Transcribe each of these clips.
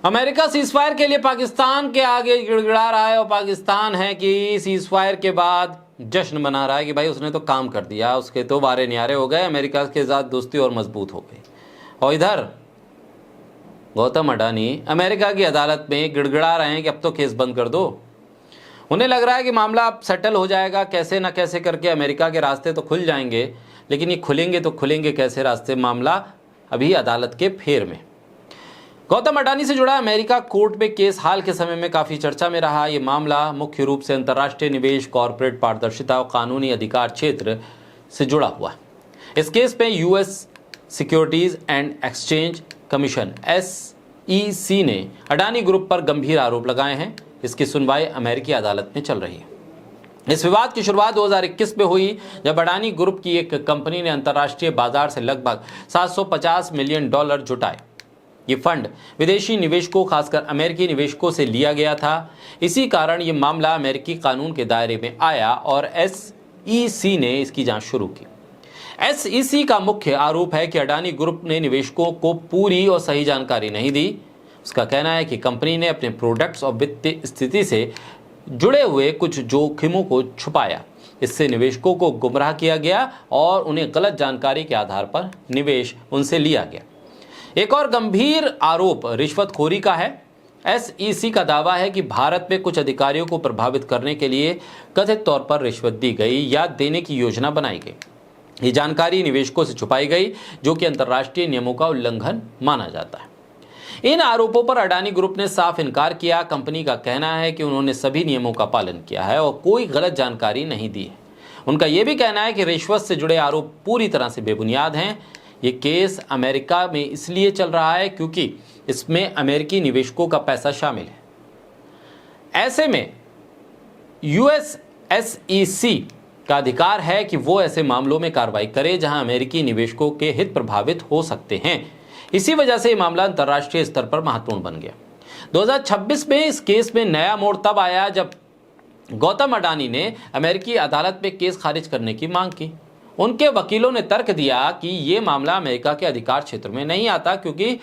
America ceasefire के लिए पाकिस्तान के आगे गिड़गिड़ा रहा है और पाकिस्तान है कि सीजफायर के बाद जश्न मना रहा है कि भाई उसने तो काम कर दिया, उसके तो बारे न्यारे हो गए, अमेरिका के साथ दोस्ती और मजबूत हो गई। और इधर गौतम अडानी अमेरिका की अदालत में गिड़गिड़ा रहे हैं कि अब तो केस बंद कर दो। उन्हें लग रहा है कि मामला अब सेटल हो जाएगा, कैसे ना कैसे करके अमेरिका के रास्ते तो खुल जाएंगे, लेकिन ये खुलेंगे तो खुलेंगे कैसे रास्ते, मामला अभी अदालत के फेर में। गौतम अडानी से जुड़ा अमेरिका कोर्ट में केस हाल के समय में काफी चर्चा में रहा। ये मामला मुख्य रूप से अंतर्राष्ट्रीय निवेश, कॉर्पोरेट पारदर्शिता और कानूनी अधिकार क्षेत्र से जुड़ा हुआ। इस केस में US securities and exchange commission SEC ने अडानी ग्रुप पर गंभीर आरोप लगाए हैं। इसकी सुनवाई अमेरिकी अदालत में चल रही है। इस विवाद की शुरुआत 2021 में हुई, जब अडानी ग्रुप की एक कंपनी ने अंतर्राष्ट्रीय बाजार से लगभग $750 मिलियन जुटाए। ये फंड विदेशी निवेशकों, खासकर अमेरिकी निवेशकों से लिया गया था। इसी कारण ये मामला अमेरिकी कानून के दायरे में आया और SEC ने इसकी जांच शुरू की। SEC का मुख्य आरोप है कि अडानी ग्रुप ने निवेशकों को पूरी और सही जानकारी नहीं दी। उसका कहना है कि कंपनी ने अपने प्रोडक्ट्स और वित्तीय स्थिति से जुड़े हुए कुछ जोखिमों को छुपाया। इससे निवेशकों को गुमराह किया गया और उन्हें गलत जानकारी के आधार पर निवेश उनसे लिया गया। एक और गंभीर आरोप रिश्वतखोरी का है। SEC का दावा है कि भारत में कुछ अधिकारियों को प्रभावित करने के लिए कथित तौर पर रिश्वत दी गई या देने की योजना बनाई गई। ये जानकारी निवेशकों से छुपाई गई, जो कि अंतर्राष्ट्रीय नियमों का उल्लंघन माना जाता है। इन आरोपों पर अडानी ग्रुप ने साफ इनकार किया। कंपनी का कहना है कि उन्होंने सभी नियमों का पालन किया है और कोई गलत जानकारी नहीं दी है। उनका यह भी कहना है कि रिश्वत से जुड़े आरोप पूरी तरह से बेबुनियाद हैं। ये केस अमेरिका में इसलिए चल रहा है क्योंकि इसमें अमेरिकी निवेशकों का पैसा शामिल है। ऐसे में US SEC का अधिकार है कि वो ऐसे मामलों में कार्रवाई करे जहां अमेरिकी निवेशकों के हित प्रभावित हो सकते हैं। इसी वजह से ये मामला अंतर्राष्ट्रीय स्तर पर महत्वपूर्ण बन गया। 2026 में इस केस में नया मोड़ तब आया जब गौतम अडानी ने अमेरिकी अदालत में केस खारिज करने की मांग की। उनके वकीलों ने तर्क दिया कि ये मामला अमेरिका के अधिकार क्षेत्र में नहीं आता, क्योंकि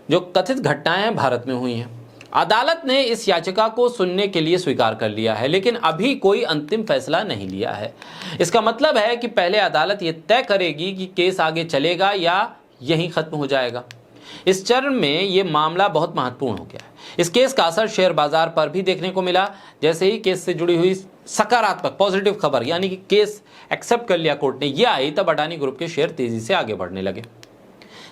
जो कथित घटनाएं भारत में हुई हैं। अदालत ने इस याचिका को सुनने के लिए स्वीकार कर लिया है, लेकिन अभी कोई अंतिम फैसला नहीं लिया है। इसका मतलब है कि पहले अदालत ये तय करेगी कि केस आगे चलेगा या यहीं खत्म हो जाएगा। इस चरण में ये मामला बहुत महत्वपूर्ण हो गया है। इस केस का असर शेयर बाजार पर भी देखने को मिला। जैसे ही केस से जुड़ी हुई सकारात्मक पॉजिटिव खबर, यानी कि केस एक्सेप्ट कर लिया कोर्ट ने, यह आई, तब अडानी ग्रुप के शेयर तेजी से आगे बढ़ने लगे,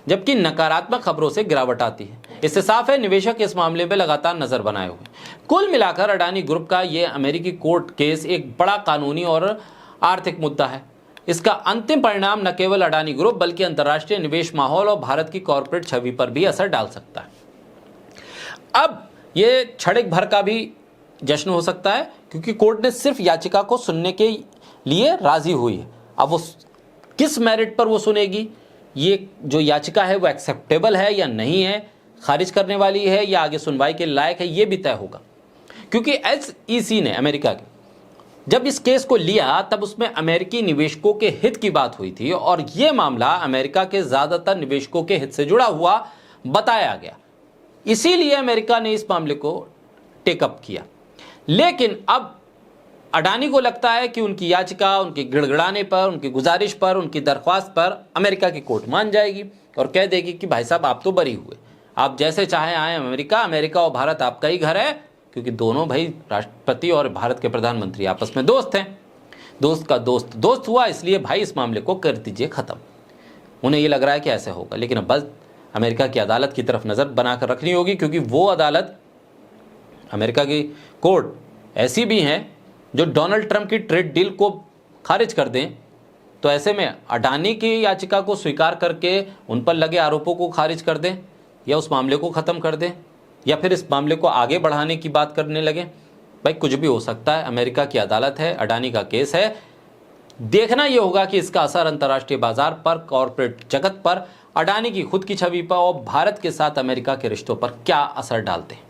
जबकि नकारात्मक खबरों से गिरावट आती है। इससे साफ है निवेशक इस मामले में लगातार नजर बनाए हुए। कुल मिलाकर अडानी ग्रुप का यह अमेरिकी कोर्ट केस एक बड़ा कानूनी और आर्थिक मुद्दा है। इसका अंतिम परिणाम न केवल अडानी ग्रुप बल्कि अंतर्राष्ट्रीय निवेश माहौल और भारत की कॉर्पोरेट छवि पर भी असर डाल सकता है। अब यह क्षणिक भर का भी जश्न हो सकता है, क्योंकि कोर्ट ने सिर्फ याचिका को सुनने के लिए राजी हुई है। अब वो किस मेरिट पर वो सुनेगी, ये जो याचिका है वो एक्सेप्टेबल है या नहीं है, खारिज करने वाली है या आगे सुनवाई के लायक है, ये भी तय होगा। क्योंकि SEC ने अमेरिका के जब इस केस को लिया तब उसमें अमेरिकी निवेशकों के हित की बात हुई थी और यह मामला अमेरिका के ज्यादातर निवेशकों के हित से जुड़ा हुआ बताया गया। इसीलिए अमेरिका ने इस मामले को टेकअप किया। लेकिन अब अडानी को लगता है कि उनकी याचिका, उनके गिड़गिड़ाने पर, उनकी गुजारिश पर, उनकी दरख्वास्त पर अमेरिका की कोर्ट मान जाएगी और कह देगी कि भाई साहब आप तो बरी हुए, आप जैसे चाहे आए अमेरिका और भारत आपका ही घर है, क्योंकि दोनों भाई राष्ट्रपति और भारत के प्रधानमंत्री आपस में दोस्त हैं। दोस्त का दोस्त दोस्त हुआ, इसलिए भाई इस मामले को कर दीजिए खत्म। उन्हें ये लग रहा है कि ऐसे होगा, लेकिन अब बस अमेरिका की अदालत की तरफ नजर बनाकर रखनी होगी, क्योंकि वो अदालत, अमेरिका की कोर्ट ऐसी भी हैं जो डोनाल्ड ट्रंप की ट्रेड डील को खारिज कर दें। तो ऐसे में अडानी की याचिका को स्वीकार करके उन पर लगे आरोपों को खारिज कर दें या उस मामले को खत्म कर दें या फिर इस मामले को आगे बढ़ाने की बात करने लगे, भाई कुछ भी हो सकता है। अमेरिका की अदालत है, अडानी का केस है। देखना यह होगा कि इसका असर अंतर्राष्ट्रीय बाजार पर, कॉर्पोरेट जगत पर, अडानी की खुद की छवि पर और भारत के साथ अमेरिका के रिश्तों पर क्या असर डालते हैं।